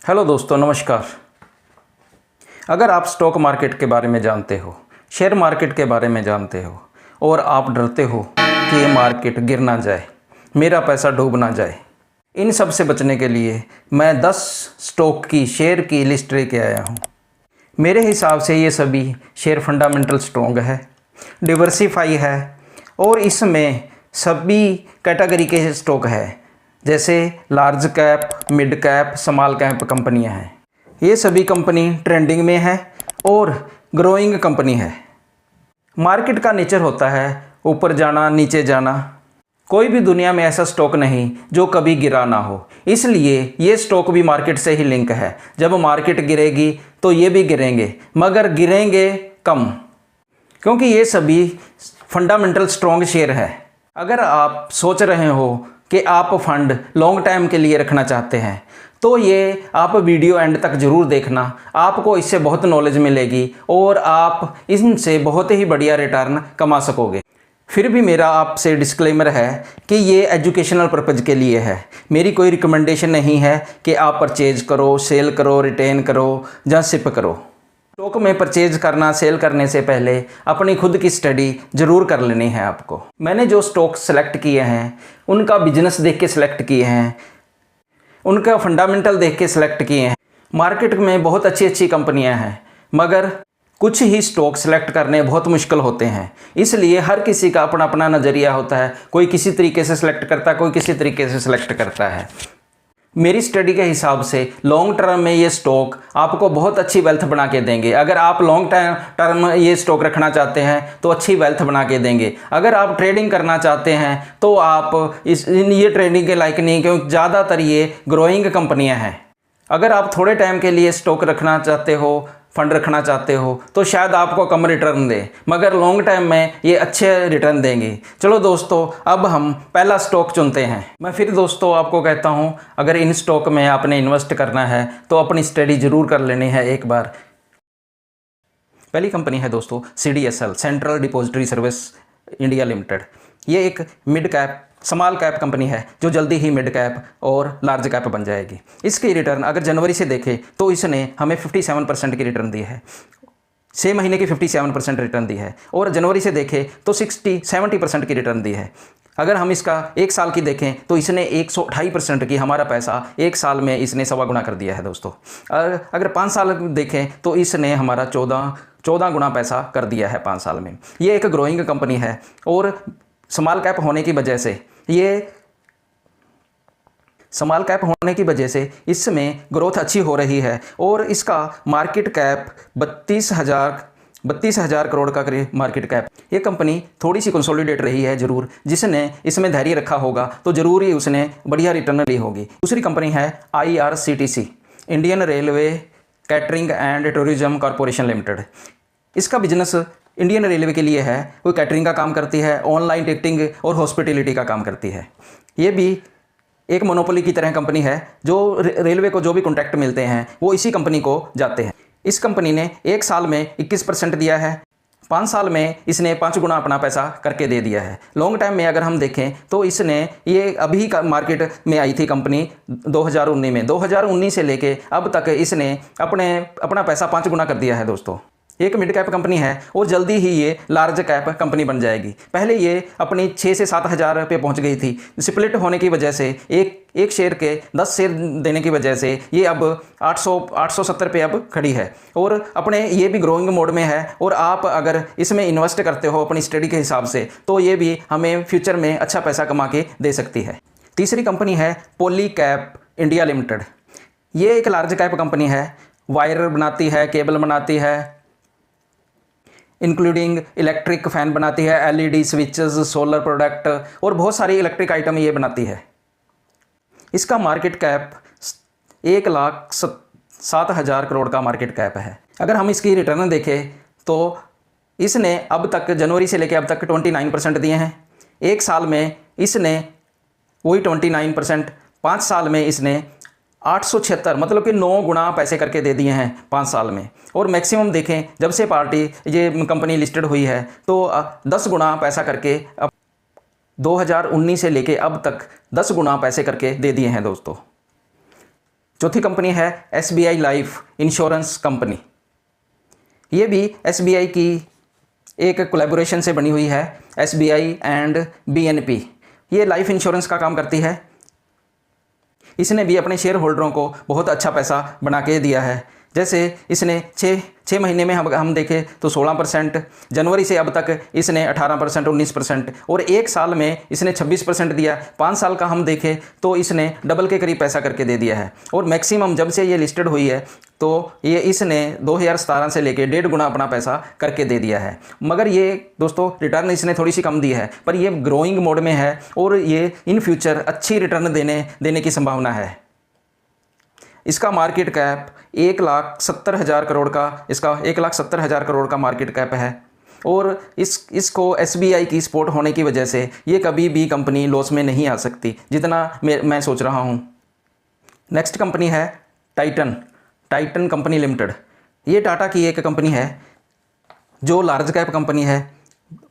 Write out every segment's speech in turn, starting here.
Hello दोस्तों, नमस्कार। अगर आप स्टॉक मार्केट के बारे में जानते हो, शेयर मार्केट के बारे में जानते हो और आप डरते हो कि ये मार्केट गिर ना जाए, मेरा पैसा डूब ना जाए, इन सब से बचने के लिए मैं 10 स्टॉक की शेयर की लिस्ट लेके आया हूँ। मेरे हिसाब से ये सभी शेयर फंडामेंटल स्ट्रॉन्ग है, डिवर्सिफाई है और इसमें सभी कैटेगरी के स्टॉक है, जैसे large cap, mid cap, small cap कंपनियां हैं। ये सभी कंपनी ट्रेंडिंग में है और ग्रोइंग कंपनी है। मार्केट का नेचर होता है ऊपर जाना नीचे जाना। कोई भी दुनिया में ऐसा स्टॉक नहीं जो कभी गिरा ना हो, इसलिए ये स्टॉक भी मार्केट से ही लिंक है। जब मार्केट गिरेगी तो ये भी गिरेंगे, मगर गिरेंगे कम, क्योंकि ये सभी फंडामेंटल स्ट्रॉन्ग शेयर है। अगर आप सोच रहे हो कि आप फंड लॉन्ग टाइम के लिए रखना चाहते हैं तो ये आप वीडियो एंड तक ज़रूर देखना। आपको इससे बहुत नॉलेज मिलेगी और आप इनसे बहुत ही बढ़िया रिटर्न कमा सकोगे। फिर भी मेरा आपसे डिस्क्लेमर है कि ये एजुकेशनल पर्पज़ के लिए है। मेरी कोई रिकमेंडेशन नहीं है कि आप परचेज करो, सेल करो, रिटेन करो या सिप करो। स्टॉक में परचेज करना, सेल करने से पहले अपनी खुद की स्टडी ज़रूर कर लेनी है आपको। मैंने जो स्टॉक सेलेक्ट किए हैं उनका बिजनेस देख के सिलेक्ट किए हैं, उनका फंडामेंटल देख के सिलेक्ट किए हैं। मार्केट में बहुत अच्छी अच्छी कंपनियां हैं, मगर कुछ ही स्टॉक सेलेक्ट करने बहुत मुश्किल होते हैं। इसलिए हर किसी का अपना अपना नज़रिया होता है। कोई किसी तरीके से सिलेक्ट करता है, कोई किसी तरीके से सिलेक्ट करता है। मेरी स्टडी के हिसाब से लॉन्ग टर्म में ये स्टॉक आपको बहुत अच्छी वेल्थ बना के देंगे। अगर आप लॉन्ग टर्म ये स्टॉक रखना चाहते हैं तो अच्छी वेल्थ बना के देंगे। अगर आप ट्रेडिंग करना चाहते हैं तो आप ये ट्रेडिंग के लायक नहीं, क्योंकि ज़्यादातर ये ग्रोइंग कंपनियां हैं। अगर आप थोड़े टाइम के लिए स्टॉक रखना चाहते हो, फंड रखना चाहते हो, तो शायद आपको कम रिटर्न दे, मगर लॉन्ग टाइम में ये अच्छे रिटर्न देंगे। चलो दोस्तों, अब हम पहला स्टॉक चुनते हैं। मैं फिर दोस्तों आपको कहता हूँ, अगर इन स्टॉक में आपने इन्वेस्ट करना है तो अपनी स्टडी ज़रूर कर लेनी है एक बार। पहली कंपनी है दोस्तों CDSL, central depository service India limited. ये एक mid cap, small cap company है जो जल्दी ही मिड कैप और लार्ज कैप बन जाएगी। इसकी रिटर्न अगर जनवरी से देखें तो इसने हमें 57% की रिटर्न दी है। 6 महीने की 57% रिटर्न दी है और जनवरी से देखें तो 70% की रिटर्न दी है। अगर हम इसका एक साल की देखें तो इसने 128% की हमारा पैसा एक साल में इसने 1.25 गुना कर दिया है दोस्तों। और अगर 5 साल देखें तो इसने हमारा 14 गुना पैसा कर दिया है 5 साल में। ये एक ग्रोइंग कंपनी है और स्मॉल कैप होने की वजह से इसमें ग्रोथ अच्छी हो रही है और इसका मार्केट कैप 32,000 करोड़ का मार्केट कैप। ये कंपनी थोड़ी सी कंसोलिडेट रही है ज़रूर। जिसने इसमें धैर्य रखा होगा तो ज़रूर ही उसने बढ़िया रिटर्न ली होगी। दूसरी कंपनी है IRCTC, Indian railway catering and tourism corporation limited. इसका बिजनेस इंडियन रेलवे के लिए है। कोई कैटरिंग का काम करती है, ऑनलाइन टिकटिंग और हॉस्पिटैलिटी का काम करती है। ये भी एक मोनोपोली की तरह कंपनी है, जो रेलवे को जो भी कॉन्ट्रैक्ट मिलते हैं वो इसी कंपनी को जाते हैं। इस कंपनी ने एक साल में 21% दिया है, 5 साल में इसने 5 गुना अपना पैसा करके दे दिया है। लॉन्ग टाइम में अगर हम देखें तो इसने ये अभी का मार्केट में आई थी कंपनी 2019 में। 2019 से लेके अब तक इसने अपना पैसा 5 गुना कर दिया है दोस्तों। एक मिड कैप कंपनी है और जल्दी ही ये लार्ज कैप कंपनी बन जाएगी। पहले ये अपनी 6 से 7 हज़ार पे पहुंच गई थी। स्प्लिट होने की वजह से एक शेयर के 10 शेयर देने की वजह से ये अब 870 पे अब खड़ी है और अपने ये भी ग्रोइंग मोड में है। और आप अगर इसमें इन्वेस्ट करते हो अपनी स्टडी के हिसाब से तो ये भी हमें फ्यूचर में अच्छा पैसा कमा के दे सकती है। तीसरी कंपनी है पॉलीकैब इंडिया लिमिटेड। ये एक लार्ज कैप कंपनी है, वायर बनाती है, केबल बनाती है, इंक्लूडिंग इलेक्ट्रिक फ़ैन बनाती है, LED स्विचेस, सोलर प्रोडक्ट और बहुत सारी इलेक्ट्रिक आइटम ये बनाती है। इसका मार्केट कैप 1,07,000 करोड़ का मार्केट कैप है। अगर हम इसकी रिटर्न देखें तो इसने अब तक जनवरी से लेकर अब तक 29% दिए हैं। एक साल में इसने वही 29%, 5 साल में इसने 876 मतलब कि 9 गुना पैसे करके दे दिए हैं 5 साल में। और मैक्सिमम देखें जब से ये कंपनी लिस्टेड हुई है तो 10 गुना पैसा करके 2019 से लेके अब तक 10 गुना पैसे करके दे दिए हैं दोस्तों। चौथी कंपनी है SBI लाइफ इंश्योरेंस कंपनी। ये भी SBI की एक कोलैबोरेशन से बनी हुई है, SBI एंड BNP। ये लाइफ इंश्योरेंस का काम करती है। इसने भी अपने शेयर होल्डरों को बहुत अच्छा पैसा बना के दिया है। जैसे इसने छः महीने में हम देखें तो 16%, जनवरी से अब तक इसने 18%, 19% और एक साल में इसने 26% दिया। 5 साल का हम देखें तो इसने डबल के करीब पैसा करके दे दिया है। और मैक्सिमम जब से ये लिस्टेड हुई है तो ये इसने 2017 से लेके 1.5 गुना अपना पैसा करके दे दिया है। मगर ये दोस्तों रिटर्न इसने थोड़ी सी कम दी है, पर ये ग्रोइंग मोड में है और ये इन फ्यूचर अच्छी रिटर्न देने की संभावना है। इसका मार्केट कैप 1,70,000 करोड़ का, इसका 1,70,000 करोड़ का मार्केट कैप है। और इसको SBI की सपोर्ट होने की वजह से ये कभी भी कंपनी लॉस में नहीं आ सकती, जितना मैं सोच रहा हूँ। नेक्स्ट कंपनी है टाइटन कंपनी लिमिटेड। ये टाटा की एक कंपनी है जो लार्ज कैप कंपनी है,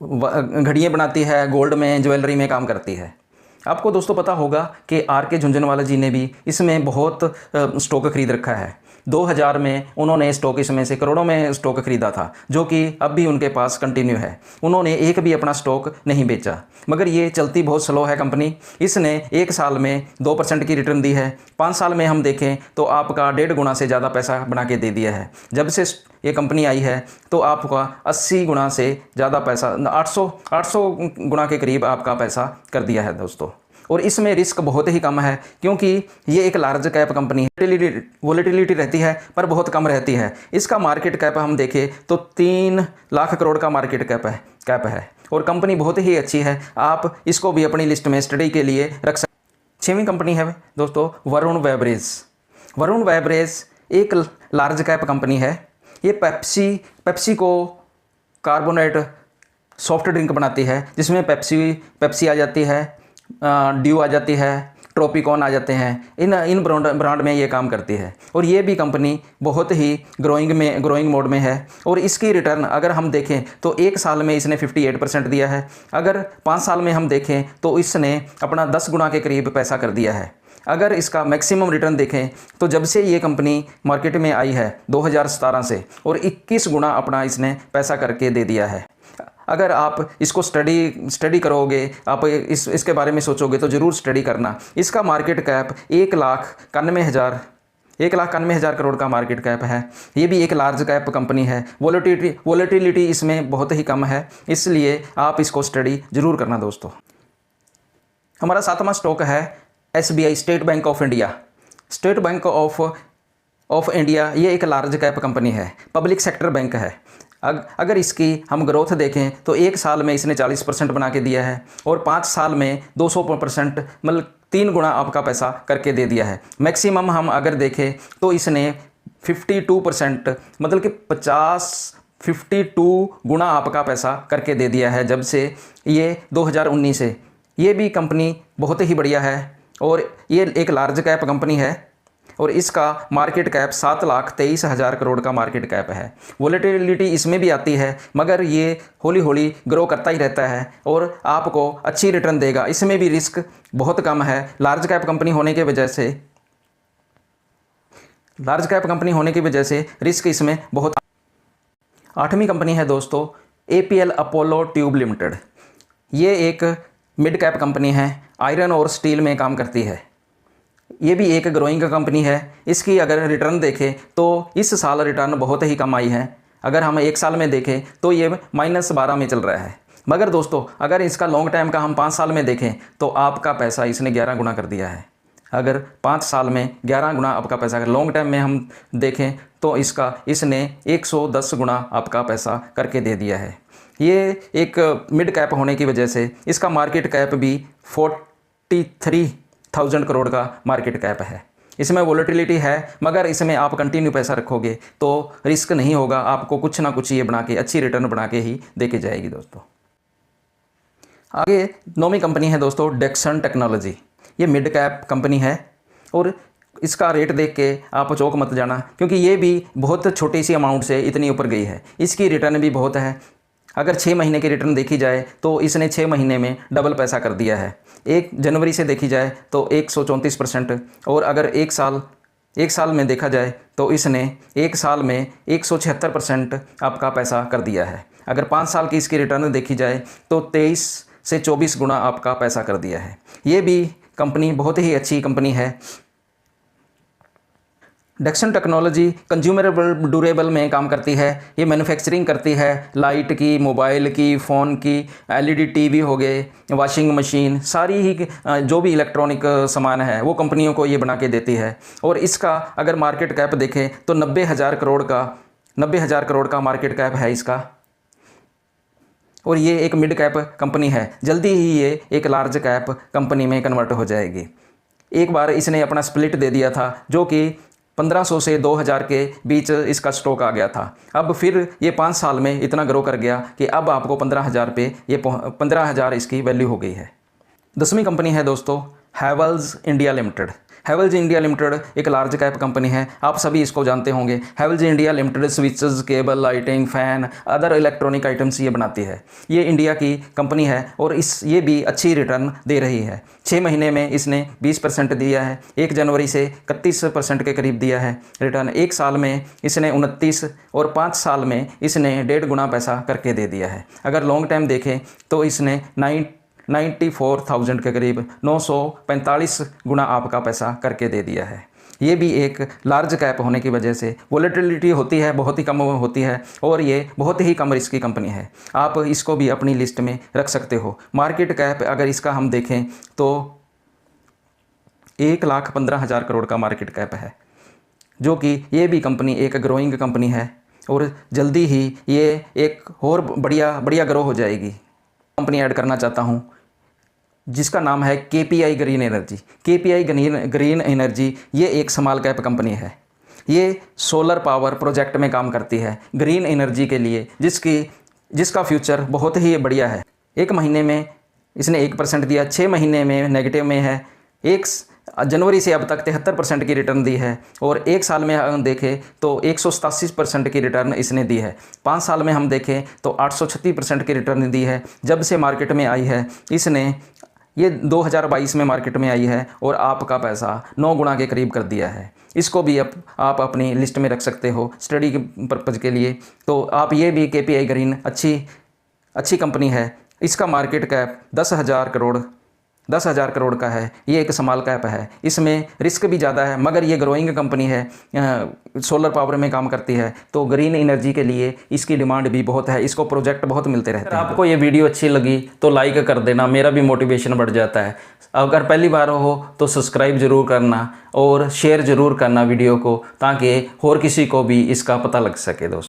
घड़ियाँ बनाती है, गोल्ड में, ज्वेलरी में काम करती है। आपको दोस्तों पता होगा कि RK झुंझुनवाला जी ने भी इसमें बहुत स्टॉक खरीद रखा है। 2000 में उन्होंने स्टॉक इसमें से करोड़ों में स्टॉक खरीदा था, जो कि अब भी उनके पास कंटिन्यू है। उन्होंने एक भी अपना स्टॉक नहीं बेचा। मगर ये चलती बहुत स्लो है कंपनी। इसने एक साल में 2% की रिटर्न दी है। 5 साल में हम देखें तो आपका 1.5 गुना से ज़्यादा पैसा बना के दे दिया है। जब से ये कंपनी आई है तो आपका 80 गुना से ज़्यादा पैसा, 800 गुना के करीब आपका पैसा कर दिया है दोस्तों। और इसमें रिस्क बहुत ही कम है, क्योंकि ये एक लार्ज कैप कंपनी है। वोलेटिलिटी रहती है पर बहुत कम रहती है। इसका मार्केट कैप हम देखें तो 3 लाख करोड़ का मार्केट कैप है और कंपनी बहुत ही अच्छी है। आप इसको भी अपनी लिस्ट में स्टडी के लिए रख सकते। 6वीं कंपनी है दोस्तों वरुण बेवरेज एक लार्ज कैप कंपनी है। ये पेप्सी को कार्बोनेट सॉफ्ट ड्रिंक बनाती है, जिसमें पेप्सी आ जाती है, ड्यू आ जाती है, ट्रॉपिकॉन आ जाते हैं। इन ब्रांड में ये काम करती है और ये भी कंपनी बहुत ही ग्रोइंग मोड में है। और इसकी रिटर्न अगर हम देखें तो एक साल में इसने 58% दिया है। अगर 5 साल में हम देखें तो इसने अपना 10 गुना के करीब पैसा कर दिया है। अगर इसका मैक्सिमम रिटर्न देखें तो जब से ये कंपनी मार्केट में आई है 2017 से, और 21 गुना अपना इसने पैसा करके दे दिया है। अगर आप इसको स्टडी करोगे, आप इसके बारे में सोचोगे तो ज़रूर स्टडी करना। इसका मार्केट कैप 1,91,000 करोड़ का मार्केट कैप है। ये भी एक लार्ज कैप कंपनी है। वोलेटिलिटी इसमें बहुत ही कम है, इसलिए आप इसको स्टडी ज़रूर करना दोस्तों। हमारा 7वां स्टॉक है SBI, state bank of India. ये एक लार्ज कैप कंपनी है, पब्लिक सेक्टर बैंक है। अगर इसकी हम ग्रोथ देखें तो एक साल में इसने 40% बना के दिया है और 5 साल में 200%, मतलब 3 गुना आपका पैसा करके दे दिया है। मैक्सिमम हम अगर देखें तो इसने 52%, मतलब कि 52 गुना आपका पैसा करके दे दिया है जब से ये 2019 से। ये भी कंपनी बहुत ही बढ़िया है और ये एक लार्ज कैप कंपनी है और इसका मार्केट कैप 7,23,000 करोड़ का मार्केट कैप है। वोलेटिलिटी इसमें भी आती है, मगर ये हौली हौली ग्रो करता ही रहता है और आपको अच्छी रिटर्न देगा। इसमें भी रिस्क बहुत कम है। लार्ज कैप कंपनी होने की वजह से रिस्क इसमें बहुत। 8वीं कंपनी है दोस्तों APL अपोलो ट्यूब लिमिटेड। ये एक मिड कैप कंपनी है, आयरन और स्टील में काम करती है। ये भी एक ग्रोइंग कंपनी है। इसकी अगर रिटर्न देखें तो इस साल रिटर्न बहुत ही कम आई है। अगर हम एक साल में देखें तो ये -12 में चल रहा है। मगर दोस्तों अगर इसका लॉन्ग टाइम का हम 5 साल में देखें तो आपका पैसा इसने 11 गुना कर दिया है। अगर 5 साल में 11 गुना आपका पैसा, अगर लॉन्ग टाइम में हम देखें तो इसने 110 गुना आपका पैसा करके दे दिया है। ये एक मिड कैप होने की वजह से इसका मार्केट कैप भी 43,000 करोड़ का मार्केट कैप है। इसमें वोलेटिलिटी है, मगर इसमें आप कंटिन्यू पैसा रखोगे तो रिस्क नहीं होगा। आपको कुछ ना कुछ ये बना के, अच्छी रिटर्न बना के ही देके जाएगी दोस्तों। आगे 9वीं कंपनी है दोस्तों डेक्सन टेक्नोलॉजी। ये मिड कैप कंपनी है और इसका रेट देख के आप चौंक मत जाना, क्योंकि ये भी बहुत छोटी सी अमाउंट से इतनी ऊपर गई है। इसकी रिटर्न भी बहुत है। अगर 6 महीने की रिटर्न देखी जाए तो इसने 6 महीने में डबल पैसा कर दिया है। 1 जनवरी से देखी जाए तो 134%, और अगर एक एक साल में देखा जाए तो इसने एक साल में 176% आपका पैसा कर दिया है। अगर 5 साल की इसकी रिटर्न देखी जाए तो 23 से 24 गुना आपका पैसा कर दिया है। ये भी कंपनी बहुत ही अच्छी कंपनी है। डेक्सन टेक्नोलॉजी कंज्यूमरेबल ड्यूरेबल में काम करती है। ये मैन्युफैक्चरिंग करती है लाइट की, मोबाइल की, फ़ोन की, एलईडी टीवी हो गए, वॉशिंग मशीन, सारी ही जो भी इलेक्ट्रॉनिक सामान है वो कंपनियों को ये बना के देती है। और इसका अगर मार्केट कैप देखें तो 90,000 करोड़ का मार्केट कैप है इसका। और ये एक मिड कैप कंपनी है, जल्दी ही ये एक लार्ज कैप कंपनी में कन्वर्ट हो जाएगी। एक बार इसने अपना स्प्लिट दे दिया था जो कि 1500 से 2000 के बीच इसका स्टॉक आ गया था। अब फिर ये 5 साल में इतना ग्रो कर गया कि अब आपको 15,000 पे ये 15,000 इसकी वैल्यू हो गई है। 10वीं कंपनी है दोस्तों Havells India limited. Havells India limited एक लार्ज कैप कंपनी है, आप सभी इसको जानते होंगे। Havells India limited switches, cable, lighting, fan, other electronic items ये बनाती है। ये इंडिया की कंपनी है और ये भी अच्छी रिटर्न दे रही है। 6 महीने में इसने 20% दिया है, 1 जनवरी से 31% के करीब दिया है रिटर्न। 1 साल में इसने 29 और 5 साल में इसने 1.5 गुना पैसा करके दे दिया है। अगर लॉन्ग टाइम देखें तो इसने 94,000 के करीब 945 गुना आपका पैसा करके दे दिया है। ये भी एक लार्ज कैप होने की वजह से वोलेटिलिटी होती है, बहुत ही कम होती है और ये बहुत ही कम रिस्क की कंपनी है। आप इसको भी अपनी लिस्ट में रख सकते हो। मार्केट कैप अगर इसका हम देखें तो 1,15,000 करोड़ का मार्केट कैप है, जो कि ये भी कंपनी एक ग्रोइंग कंपनी है और जल्दी ही ये एक और बढ़िया ग्रो हो जाएगी। कंपनी ऐड करना चाहता हूँ जिसका नाम है KPI green energy. KPI green energy ये एक स्मॉल कैप कंपनी है। ये सोलर पावर प्रोजेक्ट में काम करती है ग्रीन एनर्जी के लिए, जिसका फ्यूचर बहुत ही बढ़िया है। 1 महीने में इसने 1% दिया, 6 महीने में नेगेटिव में है, 1 जनवरी से अब तक 73% की रिटर्न दी है और 1 साल में हम देखें तो 187% की रिटर्न इसने दी है। 5 साल में हम देखें तो 836% की रिटर्न दी है। जब से मार्केट में आई है इसने, ये 2022 में मार्केट में आई है और आपका पैसा 9 गुना के करीब कर दिया है। इसको भी आप अपनी लिस्ट में रख सकते हो स्टडी के पर्पज़ के लिए। तो आप ये भी KPI ग्रीन अच्छी कंपनी है। इसका मार्केट कैप 10,000 करोड़ का है। ये एक स्मॉल कैप है, इसमें रिस्क भी ज़्यादा है मगर ये ग्रोइंग कंपनी है, सोलर पावर में काम करती है तो ग्रीन एनर्जी के लिए इसकी डिमांड भी बहुत है, इसको प्रोजेक्ट बहुत मिलते रहते हैं। आपको ये वीडियो अच्छी लगी तो लाइक कर देना, मेरा भी मोटिवेशन बढ़ जाता है। अगर पहली बार हो तो सब्सक्राइब ज़रूर करना और शेयर ज़रूर करना वीडियो को, ताकि और किसी को भी इसका पता लग सके दोस्तों।